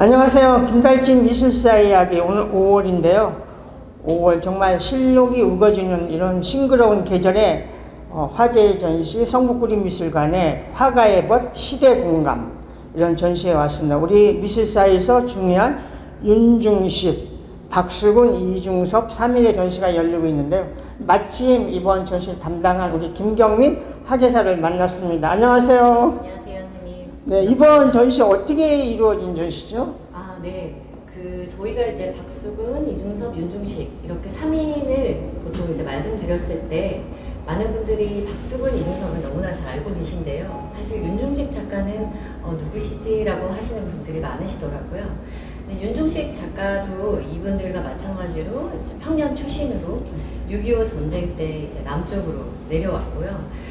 안녕하세요. 김달진 미술사 이야기. 오늘 5월인데요. 5월 정말 실록이 우거지는 이런 싱그러운 계절에 화제의 전시 성북구림미술관의 화가의 벗 시대공감 이런 전시에 왔습니다. 우리 미술사에서 중요한 윤중식, 박수근, 이중섭 3일의 전시가 열리고 있는데요. 마침 이번 전시를 담당한 우리 김경민 학예사를 만났습니다. 안녕하세요. 안녕하세요, 선생님. 네, 이번 전시 어떻게 이루어진 전시죠? 네. 저희가 이제 박수근, 이중섭, 윤중식 이렇게 3인을 보통 이제 말씀드렸을 때 많은 분들이 박수근, 이중섭은 너무나 잘 알고 계신데요. 사실 윤중식 작가는 누구시지라고 하시는 분들이 많으시더라고요. 윤중식 작가도 이분들과 마찬가지로 이제 평년 출신으로 6.25 전쟁 때 이제 남쪽으로 내려왔고요.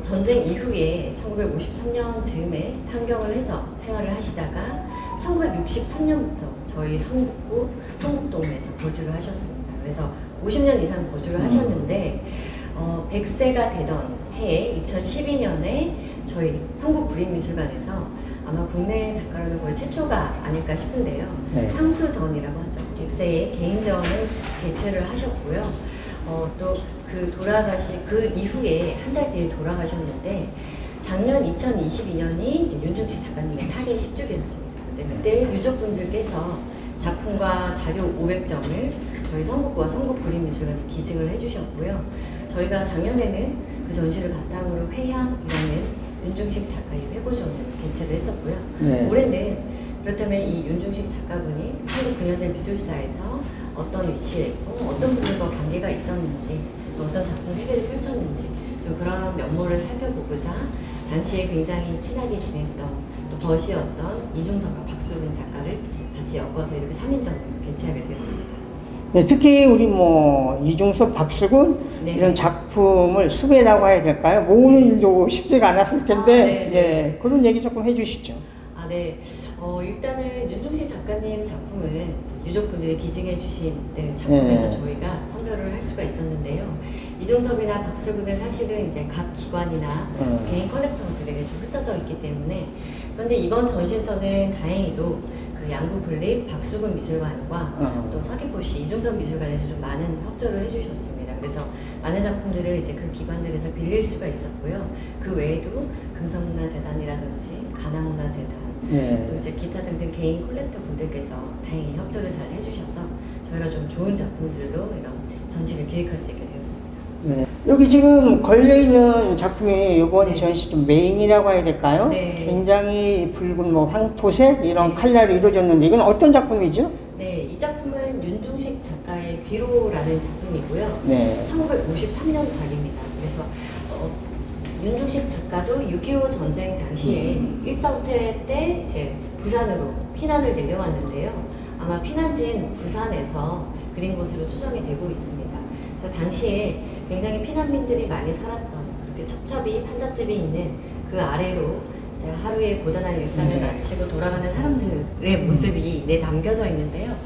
전쟁 이후에 1953년 즈음에 상경을 해서 생활을 하시다가 1963년부터 저희 성북동에서 거주를 하셨습니다. 그래서 50년 이상 거주를 하셨는데 100세가 되던 해에 2012년에 저희 성북구림미술관에서 아마 국내 작가로는 거의 최초가 아닐까 싶은데요. 네. 상수전이라고 하죠. 100세의 개인전을 개최를 하셨고요. 또 그 이후에 한 달 뒤에 돌아가셨는데 작년 2022년이 이제 윤중식 작가님의 탈의 10주기였습니다. 그때 유족분들께서 작품과 자료 500점을 저희 성북구와 성북구림미술관에 기증을 해주셨고요. 저희가 작년에는 그 전시를 바탕으로 회향이라는 윤중식 작가의 회고전을 개최를 했었고요. 네. 올해는 그렇다면 이 윤중식 작가분이 한국 근현대 미술사에서 어떤 위치에 있고 어떤 분들과 관계가 있었는지 또 어떤 작품 세계를 펼쳤는지 좀 그런 면모를 살펴보고자 당시에 굉장히 친하게 지냈던 또 벗이었던 이중섭과 박수근 작가를 같이 엮어서 이렇게 3인전을 개최하게 되었습니다. 네, 특히 우리 이중섭, 박수근 네. 이런 작품을 수배라고 해야 될까요? 모으는 일도 쉽지가 않았을 텐데 네, 그런 얘기 조금 해주시죠. 네. 일단은 윤중식 작가님 작품은 유족분들이 기증해 주신 작품에서 저희가 선별을 할 수가 있었는데요. 이중섭이나 박수근은 사실은 이제 각 기관이나 개인 컬렉터들에게 좀 흩어져 있기 때문에 그런데 이번 전시에서는 다행히도 그 양구 군립 박수근 미술관과 또 서귀포시 이중섭 미술관에서 좀 많은 협조를 해주셨습니다. 그래서 많은 작품들을 이제 그 기관들에서 빌릴 수가 있었고요. 그 외에도 금성문화재단이라든지 가나문화재단 또 이제 기타 등등 개인 콜렉터 분들께서 다행히 협조를 잘 해주셔서 저희가 좀 좋은 작품들로 이런 전시를 기획할 수 있게 되었습니다. 네. 여기 지금 걸려있는 작품이 이번 전시 좀 메인이라고 해야 될까요? 네. 굉장히 붉은 황토색 이런 컬러로 이루어졌는데 이건 어떤 작품이죠? 네, 이 작품은 윤중식 작가의 귀로라는 작품이고요. 1953년작입니다. 그래서 윤중식 작가도 6.25 전쟁 당시에 일사후퇴 때 이제 부산으로 피난을 내려왔는데요. 아마 피난지인 부산에서 그린 것으로 추정이 되고 있습니다. 그래서 당시에 굉장히 피난민들이 많이 살았던 그렇게 첩첩이 판잣집이 있는 그 아래로 이제 하루의 고단한 일상을 마치고 돌아가는 사람들의 모습이 담겨져 있는데요.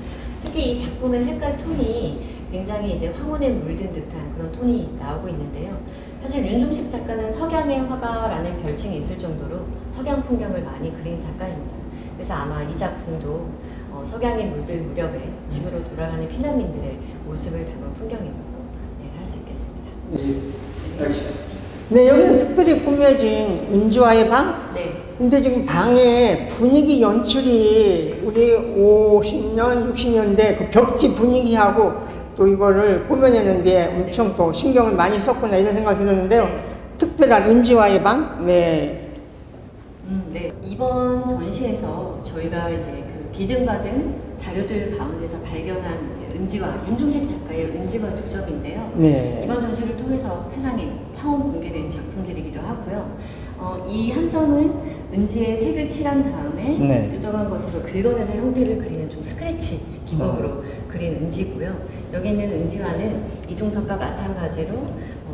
특히 이 작품의 색깔 톤이 굉장히 이제 황혼에 물든 듯한 그런 톤이 나오고 있는데요. 사실 윤중식 작가는 석양의 화가라는 별칭이 있을 정도로 석양 풍경을 많이 그린 작가입니다. 그래서 아마 이 작품도 석양에 물들 무렵에 집으로 돌아가는 피난민들의 모습을 담은 풍경이라고 할 수 있겠습니다. 네, 여기는 특별히 꾸며진 은지와의 방? 네. 근데 지금 방의 분위기 연출이 우리 50년, 60년대 그 벽지 분위기하고 또 이거를 꾸며내는데 엄청 또 신경을 많이 썼구나 이런 생각이 들었는데요. 네. 특별한 은지와의 방? 네. 네. 이번 전시에서 저희가 이제 그 기증받은 자료들 가운데서 발견한 이제 은지와 윤중식 작가의 은지와 두 점인데요. 네. 이번 전시를 통해서 세상에 처음 공개된 작품들이기도 하고요. 이 한 점은 은지의 색을 칠한 다음에 네. 뾰족한 것으로 긁어내서 형태를 그리는 좀 스크래치 기법으로 그린 은지고요. 여기 있는 은지와는 이중석과 마찬가지로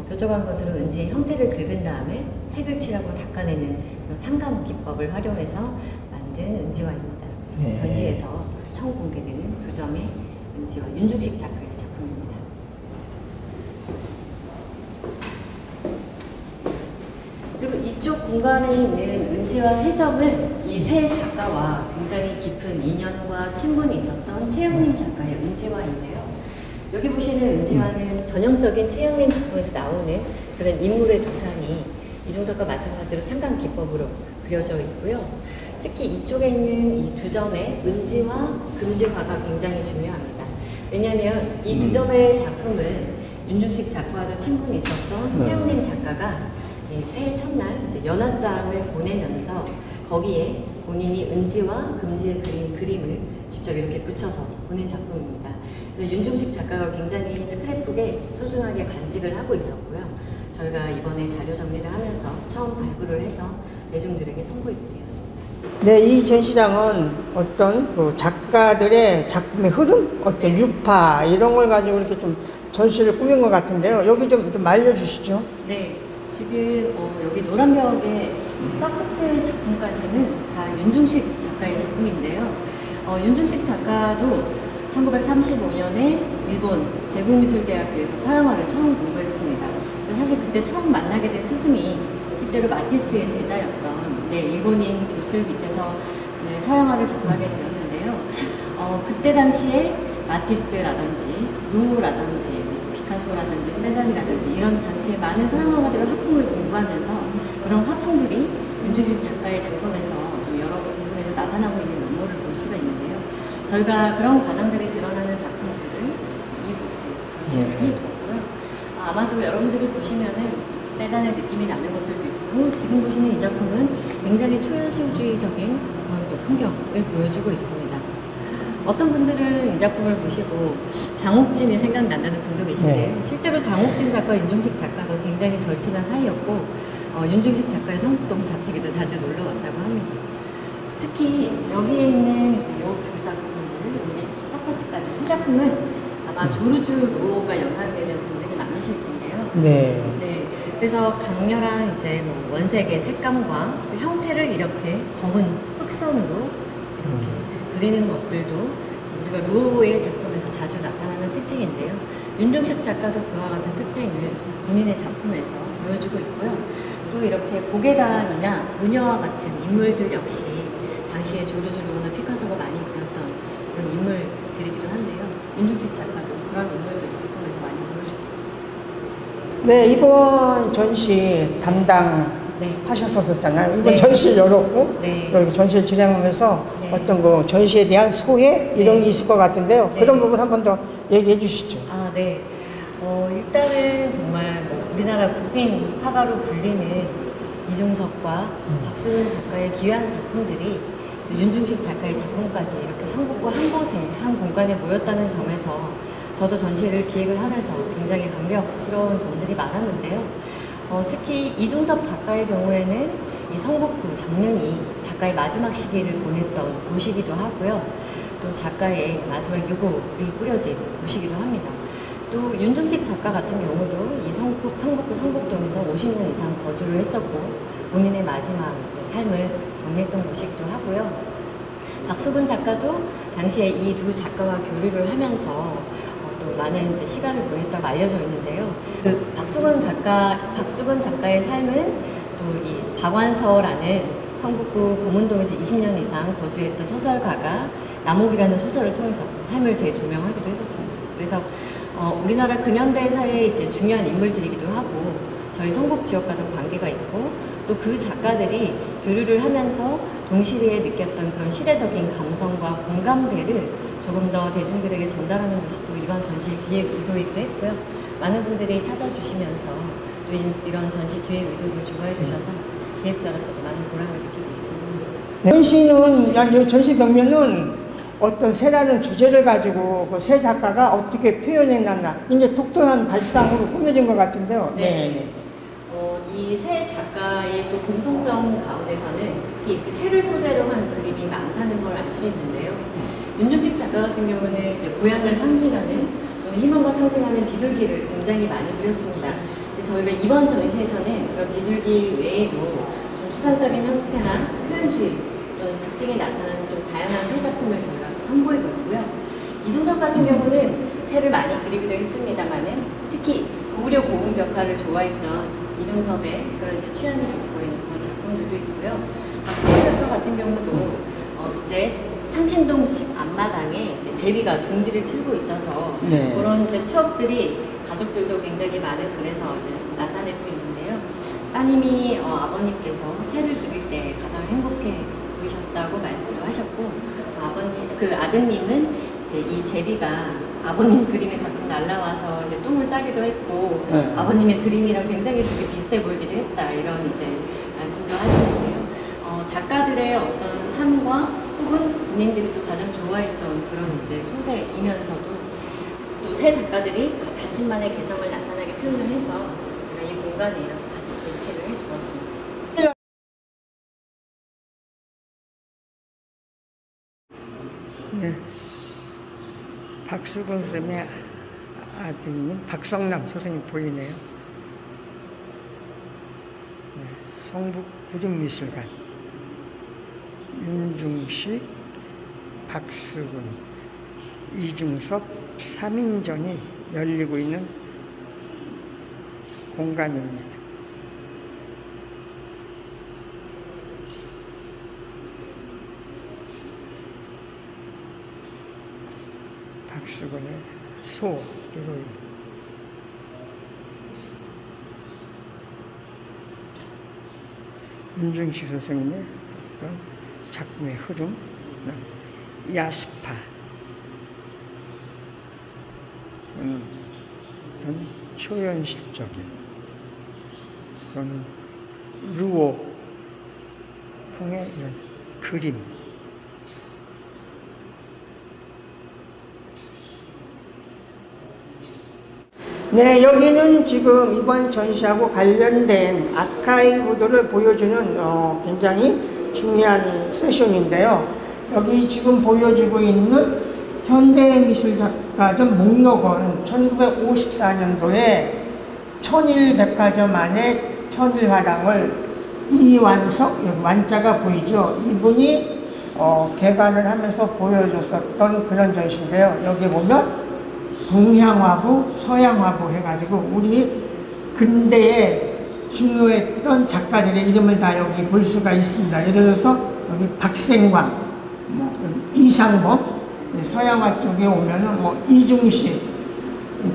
뾰족한 것으로 은지의 형태를 긁은 다음에 색을 칠하고 닦아내는 그런 상감 기법을 활용해서 만든 은지와입니다. 네. 전시에서 처음 공개되는 두 점의 은지와 윤중식 작가의 작품입니다. 그리고 이쪽 공간에 있는 은지와 세 점은 이 세 작가와 굉장히 깊은 인연과 친분이 있었던 최영림 작가의 은지와인데요. 여기 보시는 은지와는 전형적인 최영림 작품에서 나오는 그런 인물의 도산이 이중석과 마찬가지로 상감 기법으로 그려져 있고요. 특히 이쪽에 있는 이 두 점의 은지와 금지화가 굉장히 중요합니다. 왜냐하면 이 두 점의 작품은 윤중식 작가와도 친분이 있었던 최영림 작가가 새해 첫날 이제 연한장을 보내면서 거기에 본인이 은지와 금지에 그린 그림을 직접 이렇게 붙여서 보낸 작품입니다. 그래서 윤중식 작가가 굉장히 스크랩북에 소중하게 간직을 하고 있었고요. 저희가 이번에 자료 정리를 하면서 처음 발굴을 해서 대중들에게 선보이게 되었습니다. 네, 이 전시장은 어떤 그 작가들의 작품의 흐름, 어떤 유파 이런 걸 가지고 이렇게 좀 전시를 꾸민 것 같은데요. 여기 좀 알려주시죠. 네, 지금 여기 노란벽의 서커스 작품까지는 다 윤중식 작가의 작품인데요. 윤중식 작가도 1935년에 일본 제국미술대학교에서 서양화를 처음 공부했습니다. 사실 그때 처음 만나게 된 스승이 실제로 마티스의 제자였던 일본인 교수 밑에서 이제 서양화를 접하게 되었는데요. 그때 당시에 마티스라든지 루라든지 피카소라든지 세잔이라든지 이런 당시에 많은 서양 화가들의 화풍을 공부하면서 그런 화풍들이 윤중식 작가의 작품에서 좀 여러 부분에서 나타나고 있는 면모를 볼 수가 있는데요. 저희가 그런 과정들이 드러나는 작품들을 이곳에 전시를 해두었고요. 아마도 여러분들이 보시면은 세잔의 느낌이 나는 것들도 있고 지금 보시는 이 작품은 굉장히 초현실주의적인 그런 또 풍경을 보여주고 있습니다. 어떤 분들은 이 작품을 보시고 장옥진이 생각난다는 분도 계신데 실제로 장옥진 작가와 윤중식 작가도 굉장히 절친한 사이였고 윤중식 작가의 성북동 자택에도 자주 놀러 왔다고 합니다. 특히 여기에 있는 이제 이 두 작품들, 우리 서커스까지 세 작품은 아마 조르주 로가 연상되는 분들이 많으실 텐데요. 네. 그래서 강렬한 이제 뭐 원색의 색감과 또 형태를 이렇게 검은 흑선으로 이렇게 그리는 것들도 우리가 루오의 작품에서 자주 나타나는 특징인데요. 윤중식 작가도 그와 같은 특징을 본인의 작품에서 보여주고 있고요. 또 이렇게 고개단이나 무녀와 같은 인물들 역시 당시에 조르주 루오나 피카소가 많이 그렸던 그런 인물들이기도 한데요. 윤중식 작가도 그런 인물들을 작품에서 많이 보여주고 있습니다. 네, 이번 전시 담당하셨었잖아요. 이번 전시를 열었고 이렇게 전시를 진행하면서 어떤 그 전시에 대한 소회 이런 게 있을 것 같은데요. 그런 부분 한 번 더 얘기해 주시죠. 네. 일단은 정말 뭐 우리나라 국민 화가로 불리는 이종석과 박수근 작가의 귀한 작품들이 또 윤중식 작가의 작품까지 이렇게 성북구 한 곳에 한 공간에 모였다는 점에서 저도 전시를 기획을 하면서 굉장히 감격스러운 점들이 많았는데요. 특히 이종섭 작가의 경우에는 이 성북구 정릉이 작가의 마지막 시기를 보냈던 곳이기도 하고요. 또 작가의 마지막 유골이 뿌려진 곳이기도 합니다. 또 윤중식 작가 같은 경우도 이 성북구 성북동에서 50년 이상 거주를 했었고 본인의 마지막 이제 삶을 정리했던 곳이기도 하고요. 박수근 작가도 당시에 이 두 작가와 교류를 하면서 또 많은 이제 시간을 보냈다고 알려져 있는데요. 그 박수근 작가의 삶은 또 이 박완서라는 성북구 고문동에서 20년 이상 거주했던 소설가가 남옥이라는 소설을 통해서 또 삶을 재조명하기도 했었습니다. 그래서 우리나라 근현대사의 이제 중요한 인물들이기도 하고 저희 성북 지역과도 관계가 있고 또 그 작가들이 교류를 하면서 동시대에 느꼈던 그런 시대적인 감성과 공감대를 조금 더 대중들에게 전달하는 것이 또 이번 전시의 기획 의도이기도 했고요. 많은 분들이 찾아주시면서 또 이런 전시 기획 의도를 좋아해 주셔서 기획자로서도 많은 보람을 느끼고 있습니다. 전시는, 전시 벽면은 어떤 새라는 주제를 가지고 그 새 작가가 어떻게 표현해놨나 이제 독특한 발상으로 꾸며진 것 같은데요. 네. 이 새 작가의 또 공통점 가운데서는 특히 이렇게 새를 소재로 한 그림이 많다는 걸 알 수 있는데요. 윤중식 작가 같은 경우는 이제 고향을 상징하는 또는 희망과 상징하는 비둘기를 굉장히 많이 그렸습니다. 저희가 이번 전시에서는 그런 비둘기 외에도 좀 추상적인 형태나 표현주의 이런 특징이 나타나는 좀 다양한 새 작품을 저희가 선보이고 있고요. 이중섭 같은 경우는 새를 많이 그리기도 했습니다만은 특히 고구려 고운 벽화를 좋아했던 이중섭의 그런 이제 취향이 돋보이는 그런 작품들도 있고요. 박수근 작가 같은 경우도 그때 창신동 집 앞마당에 이제 제비가 둥지를 틀고 있어서 네. 그런 이제 추억들이 가족들도 굉장히 많은 글에서 이제 나타내고 있는데요. 따님이 아버님께서 새를 그릴 때 가장 행복해 보이셨다고 말씀도 하셨고 그 아드님은 이제 이 제비가 아버님 그림에 가끔 날라와서 이제 똥을 싸기도 했고 네. 아버님의 그림이랑 굉장히 되게 비슷해 보이기도 했다 이런 이제 말씀도 하셨는데요. 작가들의 어떤 삶과 혹은 본인들이 또 가장 좋아했던 그런 이제 소재이면서도 또 새 작가들이 자신만의 개성을 나타나게 표현을 해서 제가 이 공간에 이렇게 같이 배치를 해 두었습니다. 네. 박수근 선생님의 아드님 박성남 선생님 보이네요. 네. 성북 그림미술관 윤중식, 박수근, 이중섭 3인전이 열리고 있는 공간입니다. 박수근의 소, 드로잉. 윤중식 선생님의 어떤 작품의 흐름, 야스파, 어떤 초현실적인 그런 루오 풍의 이런 그림. 네, 여기는 지금 이번 전시하고 관련된 아카이브들을 보여주는 굉장히 중요한 세션인데요. 여기 지금 보여주고 있는 현대미술작가전 목록은 1954년도에 천일백화점 안에 천일화랑을 이완석, 완자가 보이죠? 이분이 개관을 하면서 보여줬었던 그런 전시인데요. 여기 보면 동양화부, 서양화부 해가지고 우리 근대에 중요했던 작가들의 이름을 다 여기 볼 수가 있습니다. 예를 들어서 여기 박생광, 여기 이상범, 서양화 쪽에 오면은 이중식,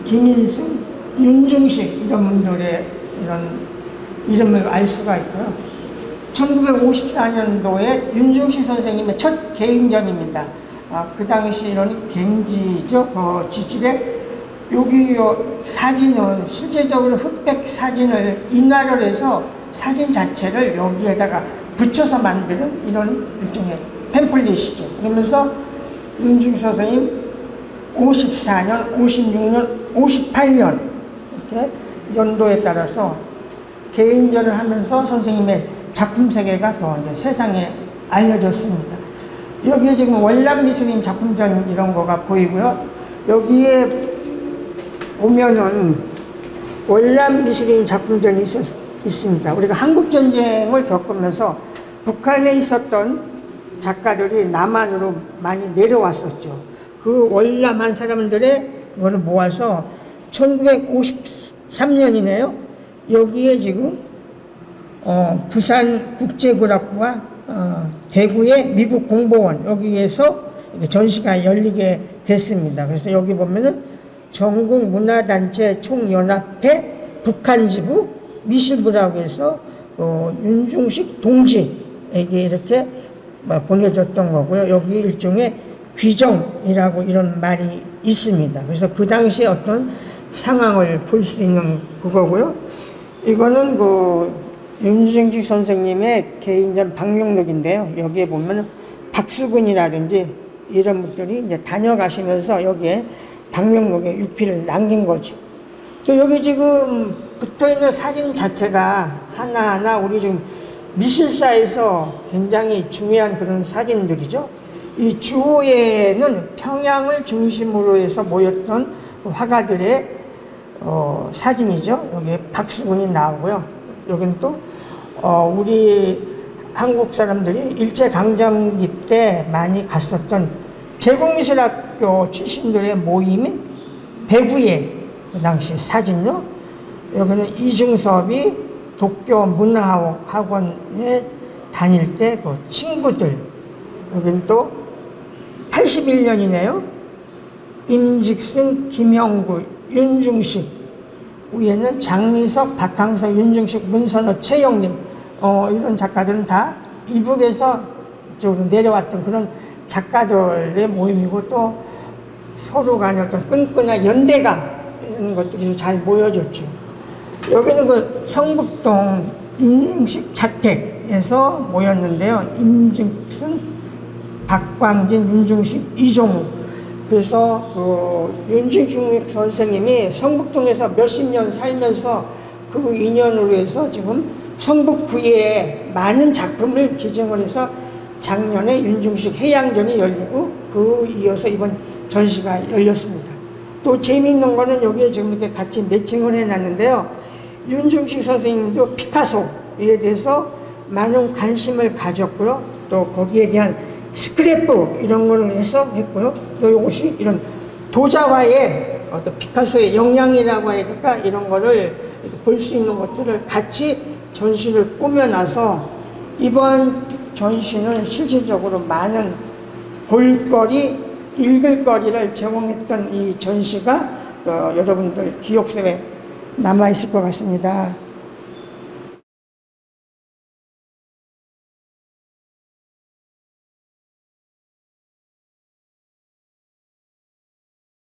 김일승, 윤중식 이런 분들의 이런 이름을 알 수가 있고요. 1954년도에 윤중식 선생님의 첫 개인전입니다. 그 당시 이런 갱지죠. 그 지질에 여기 사진은 실제적으로 흑백 사진을 인화를 해서 사진 자체를 여기에다가 붙여서 만드는 이런 일종의 팸플릿이죠. 그러면서 윤중식 선생님 54년, 56년, 58년 이렇게 연도에 따라서 개인전을 하면서 선생님의 작품 세계가 더 이제 세상에 알려졌습니다. 여기에 지금 월남미술인 작품전 이런 거가 보이고요. 여기에 보면은 월남미술인 작품전이 있습니다. 우리가 한국전쟁을 겪으면서 북한에 있었던 작가들이 남한으로 많이 내려왔었죠. 그 월남한 사람들의 이거를 모아서 1953년이네요. 여기에 지금 부산국제교락부와 대구의 미국 공보원 여기에서 전시가 열리게 됐습니다. 그래서 여기 보면은 전국 문화단체 총연합회 북한지부 미술부라고 해서 윤중식 동지에게 이렇게 보내줬던 거고요. 여기 일종의 귀정이라고 이런 말이 있습니다. 그래서 그 당시에 어떤 상황을 볼 수 있는 그거고요. 이거는 윤중식 선생님의 개인전 방명록인데요. 여기에 보면 박수근이라든지 이런 분들이 이제 다녀가시면서 여기에 방명록에 유피를 남긴 거죠. 또 여기 지금 붙어있는 사진 자체가 하나하나 우리 지금 미술사에서 굉장히 중요한 그런 사진들이죠. 이 주호에는 평양을 중심으로 해서 모였던 화가들의 사진이죠. 여기 박수근이 나오고요. 여기는 또 우리 한국 사람들이 일제강점기 때 많이 갔었던 제국미술학교 출신들의 모임인 배구의 그 당시 사진요. 여기는 이중섭이 도쿄 문화학원에 다닐 때 그 친구들. 여기는 또 81년이네요. 임직순, 김형구, 윤중식. 위에는 장미석, 박항서, 윤중식, 문선호, 최영림. 이런 작가들은 다 이북에서 이쪽으로 내려왔던 그런 작가들의 모임이고, 또 서로 간의 어떤 끈끈한 연대감 이런 것들이 잘 모여졌죠. 여기는 그 성북동 윤중식 자택에서 모였는데요. 임직순, 박광진, 윤중식, 이종우. 그래서 윤중식 선생님이 성북동에서 몇십 년 살면서 그 인연으로 해서 지금 성북구에 많은 작품을 기증을 해서 작년에 윤중식 해양전이 열리고 그 이어서 이번 전시가 열렸습니다. 또 재미있는 거는 여기에 지금 이렇게 같이 매칭을 해놨는데요. 윤중식 선생님도 피카소에 대해서 많은 관심을 가졌고요. 또 거기에 대한 스크랩북 이런 거를 해서 했고요. 또 이것이 이런 도자와의 어떤 피카소의 영향이라고 해야 될까, 이런 거를 볼 수 있는 것들을 같이 전시를 꾸며놔서 이번 전시는 실질적으로 많은 볼거리, 읽을거리를 제공했던 이 전시가 여러분들 기억 속에 남아있을 것 같습니다.